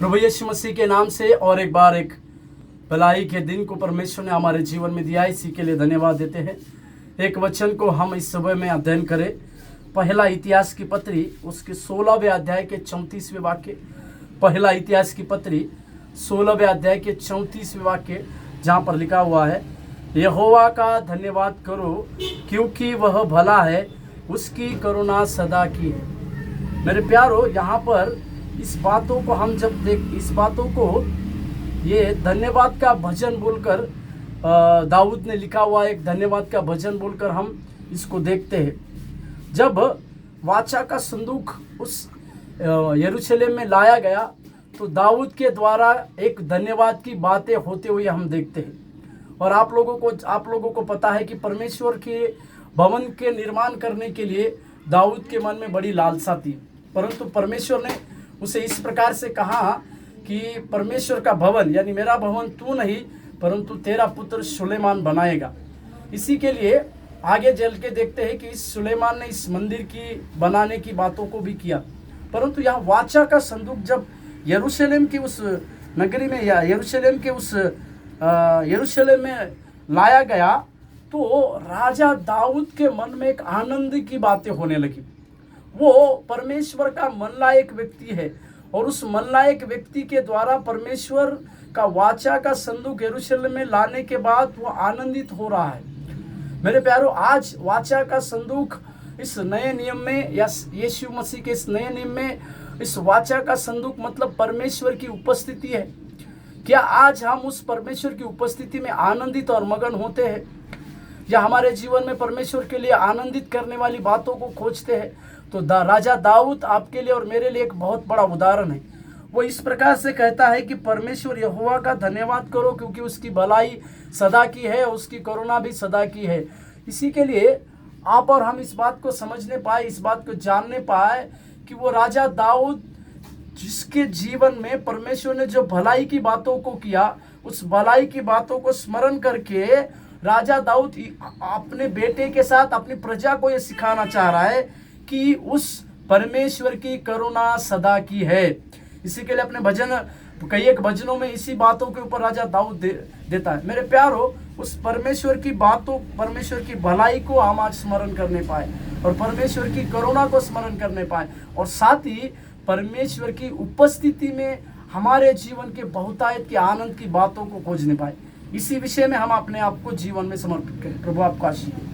प्रभु यीशु मसीह के नाम से और एक बार एक भलाई के दिन को परमेश्वर ने हमारे जीवन में दिया, इसी के लिए धन्यवाद देते हैं। एक वचन को हम इस समय में अध्ययन करें। पहला इतिहास की पत्री उसके 16वें अध्याय के 34वें वाक्य। पहला इतिहास की पत्री 16वें अध्याय के 34वें वाक्य, जहाँ पर लिखा हुआ है, यहोवा का धन्यवाद करो क्योंकि वह भला है, उसकी करुणा सदा की है। मेरे प्यारो, यहाँ पर इस बातों को हम जब इस बातों को ये धन्यवाद का भजन बोलकर दाऊद ने लिखा हुआ एक धन्यवाद का भजन बोलकर हम इसको देखते हैं। जब वाचा का संदूक उस यरूशलेम में लाया गया तो दाऊद के द्वारा एक धन्यवाद की बातें होते हुए हम देखते हैं। और आप लोगों को पता है कि परमेश्वर के भवन के निर्माण करने के लिए दाऊद के मन में बड़ी लालसा थी, परंतु परमेश्वर ने उसे इस प्रकार से कहा कि परमेश्वर का भवन यानी मेरा भवन तू नहीं परंतु तेरा पुत्र सुलेमान बनाएगा। इसी के लिए आगे चल के देखते हैं कि इस सुलेमान ने इस मंदिर की बनाने की बातों को भी किया। परंतु यहाँ वाचा का संदूक जब यरूशलेम की उस नगरी में या यरूशलेम में लाया गया तो राजा दाऊद के मन में एक आनंद की बातें होने लगी। वो परमेश्वर का मनलायक व्यक्ति है और उस मनलायक व्यक्ति के द्वारा परमेश्वर का वाचा का संदूक यरूशलेम में लाने के बाद वो आनंदित हो रहा है। मेरे प्यारो, आज वाचा का संदूक इस नए नियम में या यीशु मसीह के इस नए नियम में इस वाचा का संदूक मतलब परमेश्वर की उपस्थिति है। क्या आज हम उस परमेश्वर की उपस्थिति में आनंदित और मगन होते हैं, या हमारे जीवन में परमेश्वर के लिए आनंदित करने वाली बातों को खोजते हैं? तो राजा दाऊद आपके लिए और मेरे लिए एक बहुत बड़ा उदाहरण है। वो इस प्रकार से कहता है कि परमेश्वर यहोवा का धन्यवाद करो क्योंकि उसकी भलाई सदा की है, उसकी करुणा भी सदा की है। इसी के लिए आप और हम इस बात को समझने पाए, इस बात को जानने पाए कि वो राजा दाऊद जिसके जीवन में परमेश्वर ने जो भलाई की बातों को किया, उस भलाई की बातों को स्मरण करके राजा दाऊद अपने बेटे के साथ अपनी प्रजा को ये सिखाना चाह रहा है कि उस परमेश्वर की करुणा सदा की है। इसी के लिए अपने कई एक भजनों में इसी बातों के ऊपर राजा दाऊद देता है। मेरे प्यारो, उस परमेश्वर की बातों, परमेश्वर की भलाई को हम आज स्मरण करने पाए और परमेश्वर की करुणा को स्मरण करने पाए और साथ ही परमेश्वर की उपस्थिति में हमारे जीवन के बहुतायत के आनंद की बातों को खोजने पाए। इसी विषय में हम अपने आप को जीवन में समर्पित करें। प्रभु आपको आशीष दे।